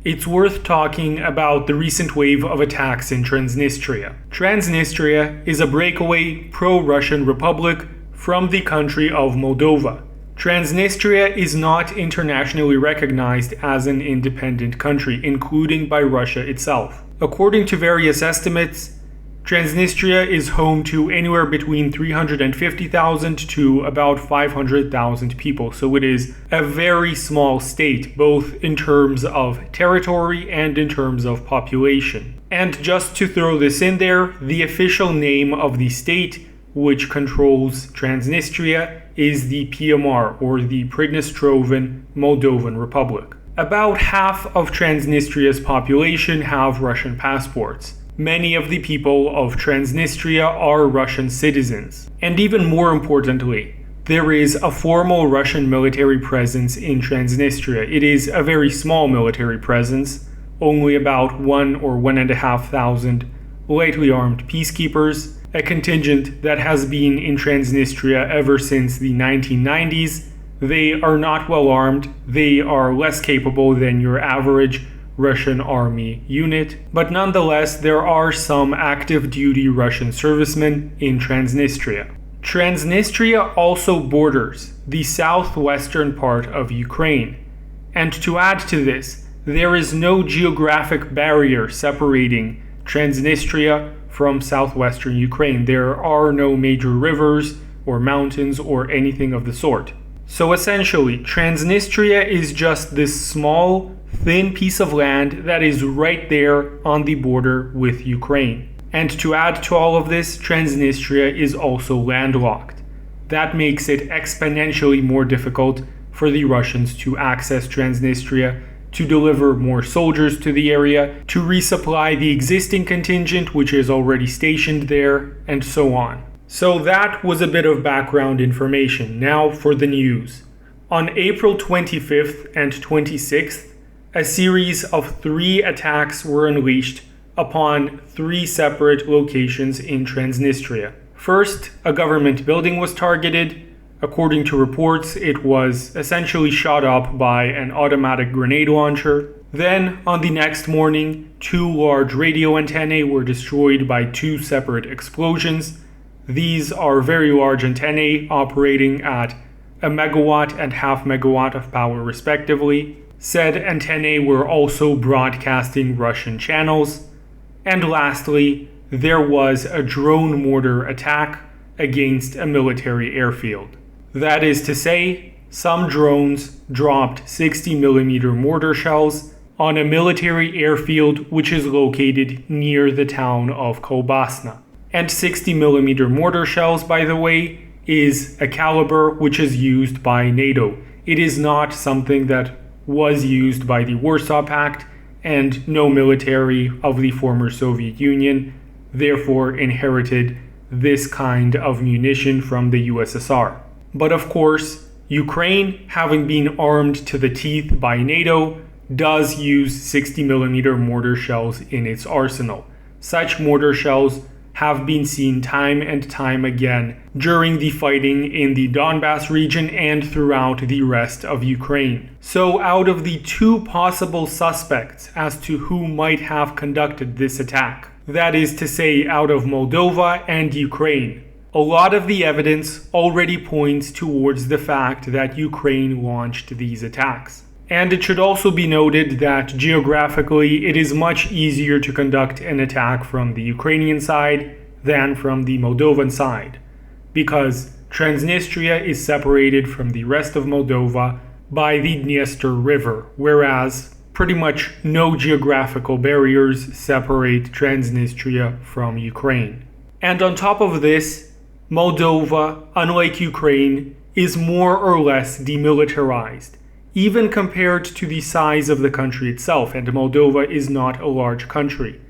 It's worth talking about the recent wave of attacks in Transnistria. Transnistria is a breakaway pro-Russian republic from the country of Moldova. Transnistria is not internationally recognized as an independent country, including by Russia itself. According to various estimates, Transnistria is home to anywhere between 350,000 to about 500,000 people, so it is a very small state, both in terms of territory and in terms of population. And just to throw this in there, the official name of the state which controls Transnistria is the PMR, or the Pridnestrovan Moldovan Republic. About half of Transnistria's population have Russian passports. Many of the people of Transnistria are Russian citizens. And even more importantly, there is a formal Russian military presence in Transnistria. It is a very small military presence, only about 1 or 1,500 lightly armed peacekeepers, a contingent that has been in Transnistria ever since the 1990s. They are not well armed, they are less capable than your average Russian army unit, but nonetheless there are some active duty Russian servicemen in Transnistria. Transnistria also borders the southwestern part of Ukraine, and to add to this, there is no geographic barrier separating Transnistria from southwestern Ukraine. There are no major rivers or mountains or anything of the sort. So essentially, Transnistria is just this small, thin piece of land that is right there on the border with Ukraine. And to add to all of this, Transnistria is also landlocked. That makes it exponentially more difficult for the Russians to access Transnistria, to deliver more soldiers to the area, to resupply the existing contingent which is already stationed there, and so on. So that was a bit of background information. Now for the news. On April 25th and 26th, a series of 3 attacks were unleashed upon 3 separate locations in Transnistria. First, a government building was targeted. According to reports, it was essentially shot up by an automatic grenade launcher. Then, on the next morning, 2 large radio antennae were destroyed by 2 separate explosions. These are very large antennae operating at 1 megawatt and half megawatt of power respectively. Said antennae were also broadcasting Russian channels. And lastly, there was a drone mortar attack against a military airfield. That is to say, some drones dropped 60mm mortar shells on a military airfield which is located near the town of Kolbasna. And 60mm mortar shells, by the way, is a caliber which is used by NATO. It is not something that was used by the Warsaw Pact, and no military of the former Soviet Union therefore inherited this kind of munition from the USSR. But of course, Ukraine, having been armed to the teeth by NATO, does use 60mm mortar shells in its arsenal. Such mortar shells have been seen time and time again during the fighting in the Donbas region and throughout the rest of Ukraine. So out of the 2 possible suspects as to who might have conducted this attack, that is to say out of Moldova and Ukraine, a lot of the evidence already points towards the fact that Ukraine launched these attacks. And it should also be noted that geographically it is much easier to conduct an attack from the Ukrainian side than from the Moldovan side, because Transnistria is separated from the rest of Moldova by the Dniester River, whereas pretty much no geographical barriers separate Transnistria from Ukraine. And on top of this, Moldova, unlike Ukraine, is more or less demilitarized, even compared to the size of the country itself, and Moldova is not a large country.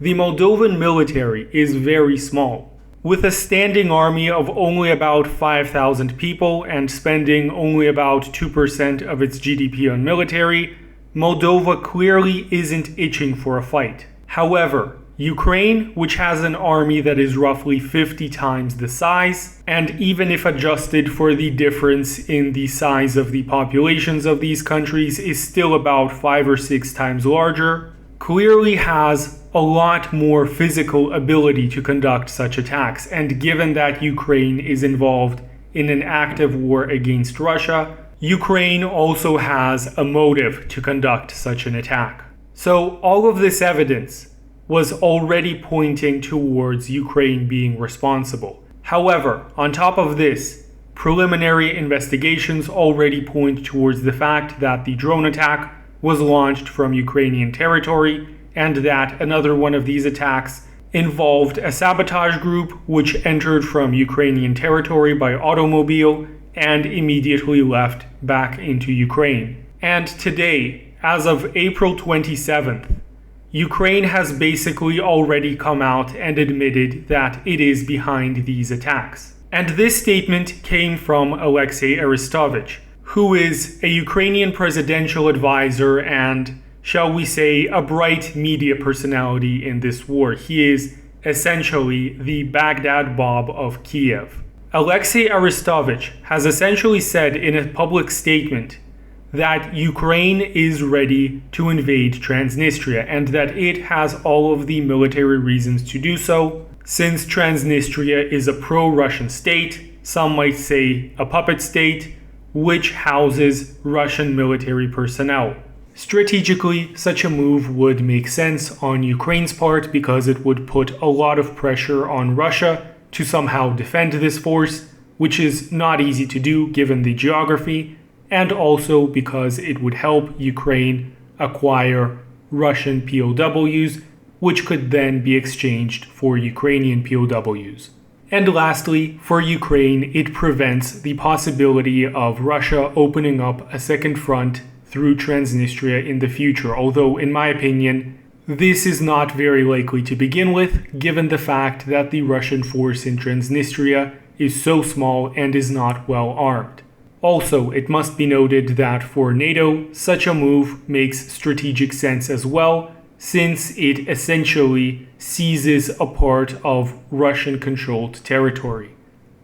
The Moldovan military is very small. With a standing army of only about 5,000 people and spending only about 2% of its GDP on military, Moldova clearly isn't itching for a fight. However, Ukraine, which has an army that is roughly 50 times the size, and even if adjusted for the difference in the size of the populations of these countries, is still about 5 or 6 times larger, clearly has a lot more physical ability to conduct such attacks. And given that Ukraine is involved in an active war against Russia, Ukraine also has a motive to conduct such an attack. So all of this evidence was already pointing towards Ukraine being responsible. However, on top of this, preliminary investigations already point towards the fact that the drone attack was launched from Ukrainian territory, and that another one of these attacks involved a sabotage group which entered from Ukrainian territory by automobile and immediately left back into Ukraine. And today, as of April 27th, Ukraine has basically already come out and admitted that it is behind these attacks. And this statement came from Alexei Arestovich, who is a Ukrainian presidential advisor and, shall we say, a bright media personality in this war. He is essentially the Baghdad Bob of Kiev. Alexei Arestovich has essentially said in a public statement that Ukraine is ready to invade Transnistria and that it has all of the military reasons to do so, since Transnistria is a pro-Russian state, some might say a puppet state, which houses Russian military personnel. Strategically, such a move would make sense on Ukraine's part because it would put a lot of pressure on Russia to somehow defend this force, which is not easy to do given the geography, and also because it would help Ukraine acquire Russian POWs, which could then be exchanged for Ukrainian POWs. And lastly, for Ukraine, it prevents the possibility of Russia opening up a second front through Transnistria in the future, although in my opinion, this is not very likely to begin with, given the fact that the Russian force in Transnistria is so small and is not well armed. Also, it must be noted that for NATO, such a move makes strategic sense as well, since it essentially seizes a part of Russian-controlled territory.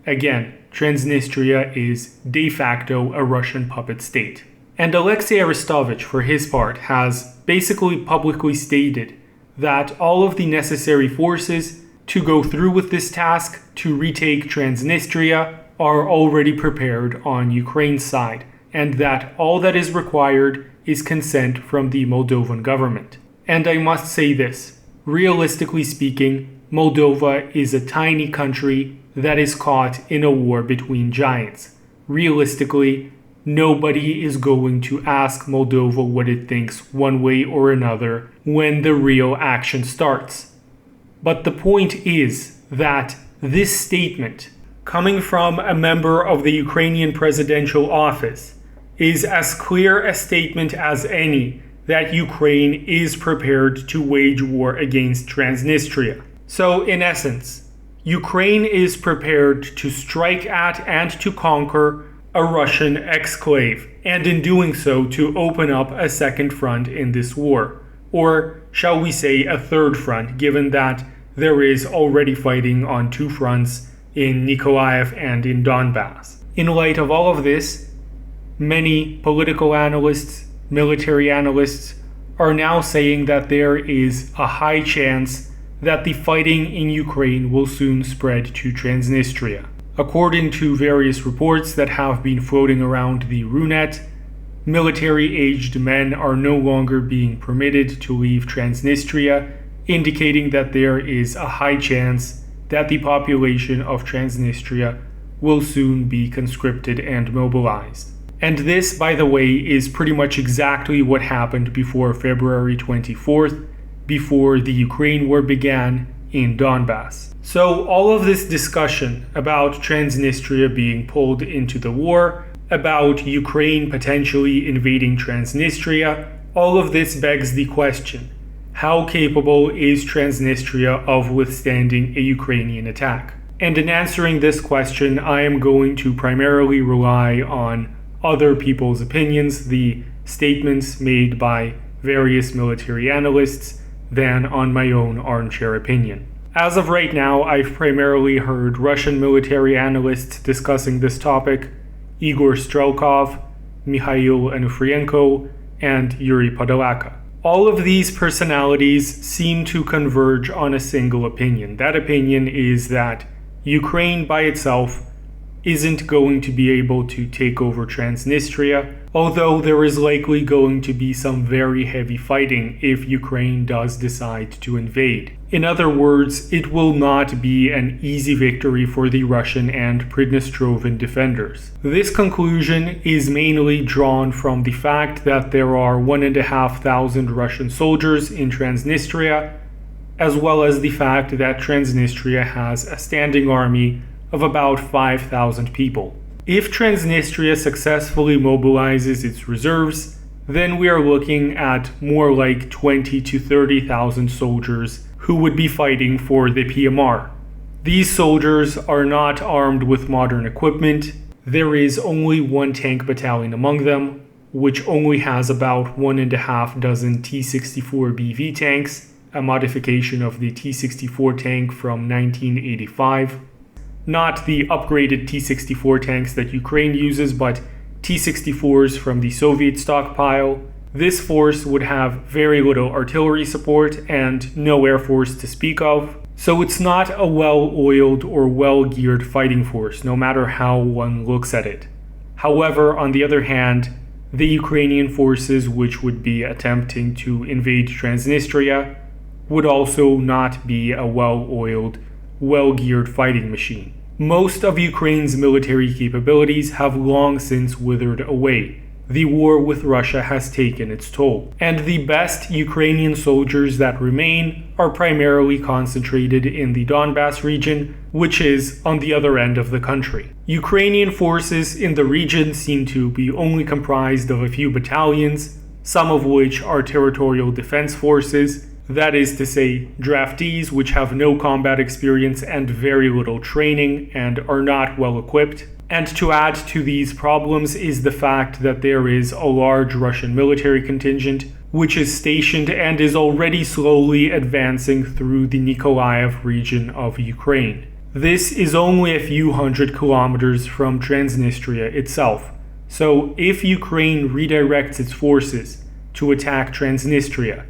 Again, Transnistria is de facto a Russian puppet state. And Alexei Arestovich, for his part, has basically publicly stated that all of the necessary forces to go through with this task to retake Transnistria are already prepared on Ukraine's side, and that all that is required is consent from the Moldovan government. And I must say this, realistically speaking, Moldova is a tiny country that is caught in a war between giants. Realistically, nobody is going to ask Moldova what it thinks one way or another when the real action starts. But the point is that this statement, coming from a member of the Ukrainian presidential office, is as clear a statement as any that Ukraine is prepared to wage war against Transnistria. So, in essence, Ukraine is prepared to strike at and to conquer a Russian exclave, and in doing so to open up a second front in this war. Or, shall we say, a third front, given that there is already fighting on two fronts in Nikolaev and in Donbass. In light of all of this, many political analysts, military analysts, are now saying that there is a high chance that the fighting in Ukraine will soon spread to Transnistria. According to various reports that have been floating around the Runet, military-aged men are no longer being permitted to leave Transnistria, indicating that there is a high chance that the population of Transnistria will soon be conscripted and mobilized. And this, by the way, is pretty much exactly what happened before February 24th, before the Ukraine war began in Donbass. So all of this discussion about Transnistria being pulled into the war, about Ukraine potentially invading Transnistria, all of this begs the question: how capable is Transnistria of withstanding a Ukrainian attack? And in answering this question, I am going to primarily rely on other people's opinions, the statements made by various military analysts, than on my own armchair opinion. As of right now, I've primarily heard Russian military analysts discussing this topic: Igor Strelkov, Mikhail Onufrienko, and Yuri Podolaka. All of these personalities seem to converge on a single opinion. That opinion is that Ukraine by itself isn't going to be able to take over Transnistria, although there is likely going to be some very heavy fighting if Ukraine does decide to invade. In other words, it will not be an easy victory for the Russian and Pridnestrovan defenders. This conclusion is mainly drawn from the fact that there are 1,500 Russian soldiers in Transnistria, as well as the fact that Transnistria has a standing army of about 5,000 people. If Transnistria successfully mobilizes its reserves, then we are looking at more like 20 to 30,000 soldiers who would be fighting for the PMR. These soldiers are not armed with modern equipment. There is only one tank battalion among them, which only has about 1.5 dozen T-64BV tanks, a modification of the T-64 tank from 1985. Not the upgraded T-64 tanks that Ukraine uses, but T-64s from the Soviet stockpile. This force would have very little artillery support and no air force to speak of, so it's not a well-oiled or well-geared fighting force, no matter how one looks at it. However, on the other hand, the Ukrainian forces which would be attempting to invade Transnistria would also not be a well-oiled, well-geared fighting machine. Most of Ukraine's military capabilities have long since withered away. The war with Russia has taken its toll, and the best Ukrainian soldiers that remain are primarily concentrated in the Donbas region, which is on the other end of the country. Ukrainian forces in the region seem to be only comprised of a few battalions, some of which are territorial defense forces, that is to say, draftees which have no combat experience and very little training and are not well equipped. And to add to these problems is the fact that there is a large Russian military contingent which is stationed and is already slowly advancing through the Nikolaev region of Ukraine. This is only a few hundred kilometers from Transnistria itself. So if Ukraine redirects its forces to attack Transnistria,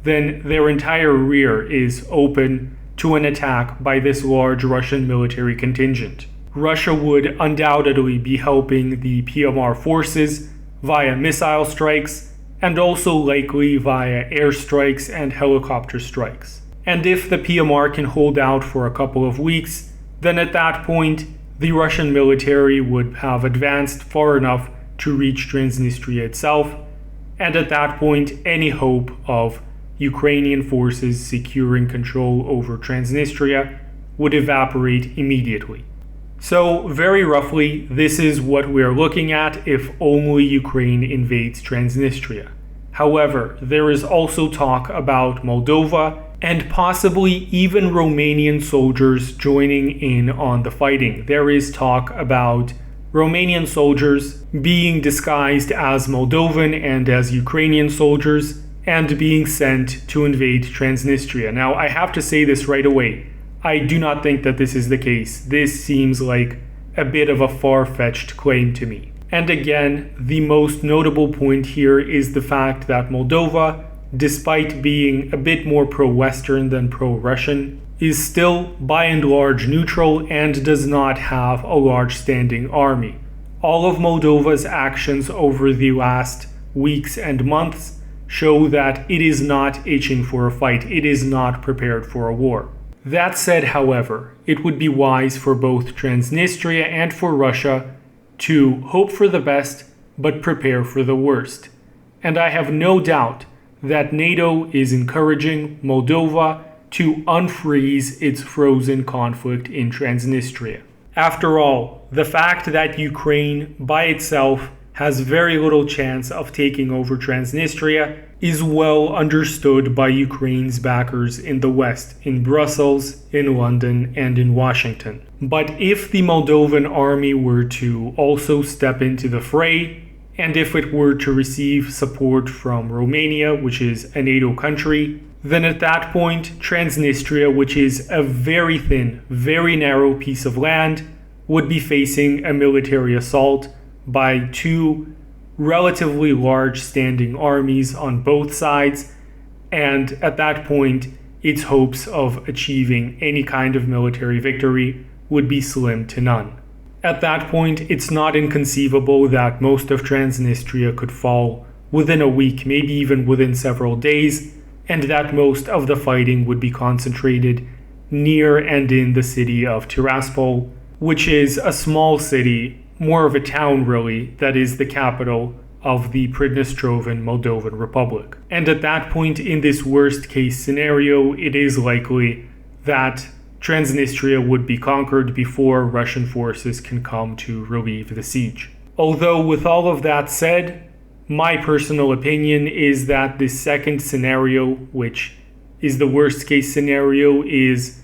then their entire rear is open to an attack by this large Russian military contingent. Russia would undoubtedly be helping the PMR forces via missile strikes and also likely via airstrikes and helicopter strikes. And if the PMR can hold out for a couple of weeks, then at that point the Russian military would have advanced far enough to reach Transnistria itself, and at that point any hope of Ukrainian forces securing control over Transnistria would evaporate immediately. So, very roughly, this is what we are looking at if only Ukraine invades Transnistria. However, there is also talk about Moldova and possibly even Romanian soldiers joining in on the fighting. There is talk about Romanian soldiers being disguised as Moldovan and as Ukrainian soldiers and being sent to invade Transnistria. Now, I have to say this right away. I do not think that this is the case. This seems like a bit of a far-fetched claim to me. And again, the most notable point here is the fact that Moldova, despite being a bit more pro-Western than pro-Russian, is still by and large neutral and does not have a large standing army. All of Moldova's actions over the last weeks and months show that it is not itching for a fight. It is not prepared for a war. That said, however, it would be wise for both Transnistria and for Russia to hope for the best but prepare for the worst. And I have no doubt that NATO is encouraging Moldova to unfreeze its frozen conflict in Transnistria. After all, the fact that Ukraine by itself has very little chance of taking over Transnistria is well understood by Ukraine's backers in the West, in Brussels, in London, and in Washington. But if the Moldovan army were to also step into the fray, and if it were to receive support from Romania, which is a NATO country, then at that point, Transnistria, which is a very thin, very narrow piece of land, would be facing a military assault by two relatively large standing armies on both sides, and at that point, its hopes of achieving any kind of military victory would be slim to none. At that point, it's not inconceivable that most of Transnistria could fall within a week, maybe even within several days, and that most of the fighting would be concentrated near and in the city of Tiraspol, which is a small city, more of a town really, that is the capital of the Pridnestrovan Moldovan Republic. And at that point, in this worst case scenario, it is likely that Transnistria would be conquered before Russian forces can come to relieve the siege. Although with all of that said, my personal opinion is that this second scenario, which is the worst case scenario, is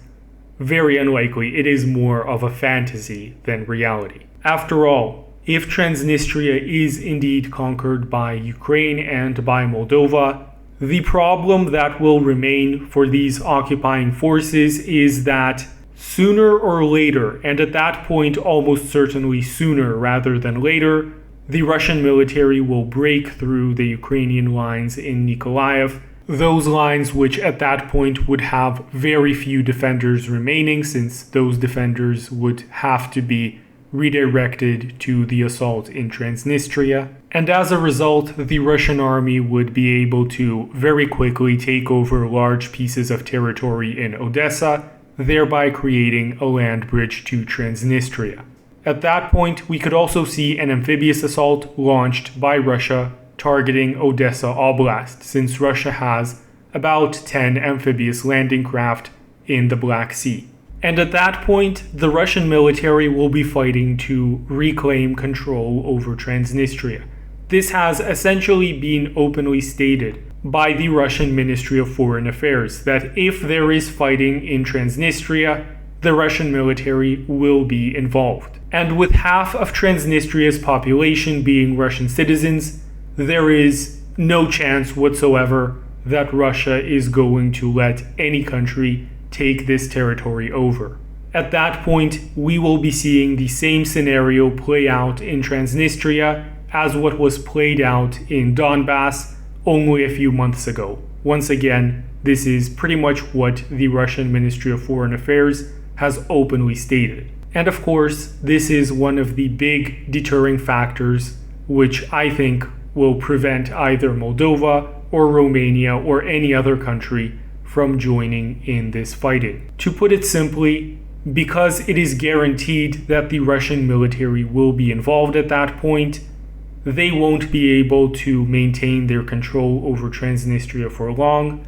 very unlikely. It is more of a fantasy than reality. After all, if Transnistria is indeed conquered by Ukraine and by Moldova, the problem that will remain for these occupying forces is that sooner or later, and at that point almost certainly sooner rather than later, the Russian military will break through the Ukrainian lines in Nikolaev, those lines which at that point would have very few defenders remaining, since those defenders would have to be redirected to the assault in Transnistria. And as a result, the Russian army would be able to very quickly take over large pieces of territory in Odessa, thereby creating a land bridge to Transnistria. At that point, we could also see an amphibious assault launched by Russia targeting Odessa Oblast, since Russia has about 10 amphibious landing craft in the Black Sea. And at that point, the Russian military will be fighting to reclaim control over Transnistria. This has essentially been openly stated by the Russian Ministry of Foreign Affairs that if there is fighting in Transnistria, the Russian military will be involved. And with half of Transnistria's population being Russian citizens, there is no chance whatsoever that Russia is going to let any country take this territory over. At that point, we will be seeing the same scenario play out in Transnistria as what was played out in Donbass only a few months ago. Once again, this is pretty much what the Russian Ministry of Foreign Affairs has openly stated. And of course, this is one of the big deterring factors which I think will prevent either Moldova or Romania or any other country from joining in this fighting. To put it simply, because it is guaranteed that the Russian military will be involved at that point, they won't be able to maintain their control over Transnistria for long,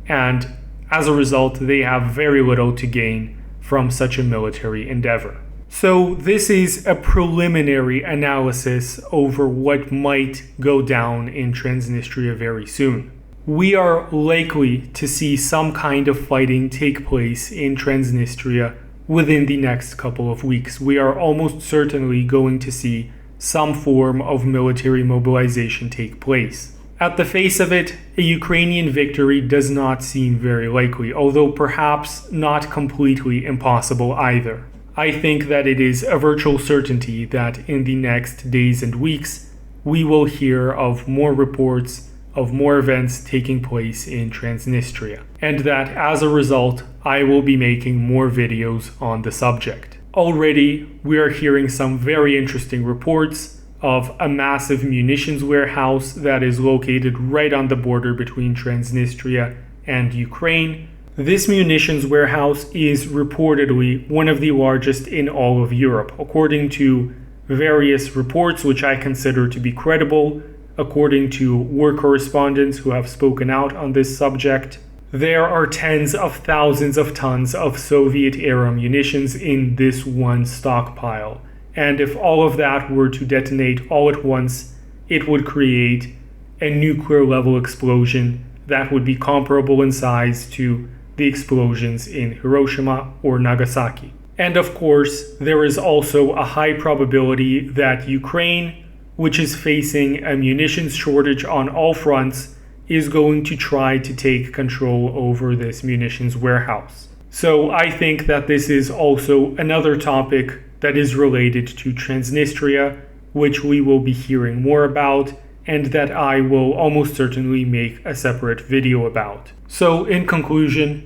and as a result, they have very little to gain from such a military endeavor. So this is a preliminary analysis over what might go down in Transnistria very soon. We are likely to see some kind of fighting take place in Transnistria within the next couple of weeks. We are almost certainly going to see some form of military mobilization take place. At the face of it, a Ukrainian victory does not seem very likely, although perhaps not completely impossible either. I think that it is a virtual certainty that in the next days and weeks, we will hear of more reports of more events taking place in Transnistria, and that as a result, I will be making more videos on the subject. Already, we are hearing some very interesting reports of a massive munitions warehouse that is located right on the border between Transnistria and Ukraine. This munitions warehouse is reportedly one of the largest in all of Europe, according to various reports which I consider to be credible. According to war correspondents who have spoken out on this subject, there are tens of thousands of tons of Soviet-era munitions in this one stockpile. And if all of that were to detonate all at once, it would create a nuclear-level explosion that would be comparable in size to the explosions in Hiroshima or Nagasaki. And of course, there is also a high probability that Ukraine which is facing a munitions shortage on all fronts, is going to try to take control over this munitions warehouse. So I think that this is also another topic that is related to Transnistria, which we will be hearing more about, and that I will almost certainly make a separate video about. So in conclusion,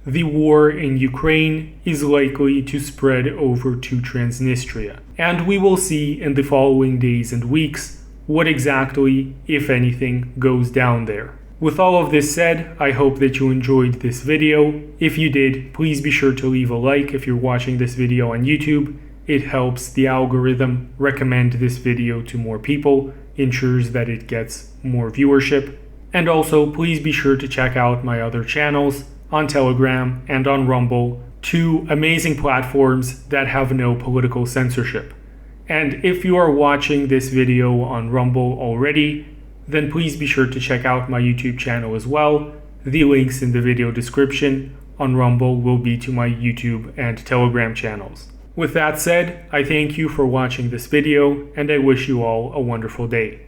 the war in Ukraine is likely to spread over to Transnistria, and we will see in the following days and weeks what exactly, if anything, goes down there. With all of this said, I hope that you enjoyed this video. If you did, please be sure to leave a like if you're watching this video on YouTube. It helps the algorithm recommend this video to more people, ensures that it gets more viewership. And also, please be sure to check out my other channels on Telegram and on Rumble, two amazing platforms that have no political censorship. And if you are watching this video on Rumble already, then please be sure to check out my YouTube channel as well. The links in the video description on Rumble will be to my YouTube and Telegram channels. With that said, I thank you for watching this video, and I wish you all a wonderful day.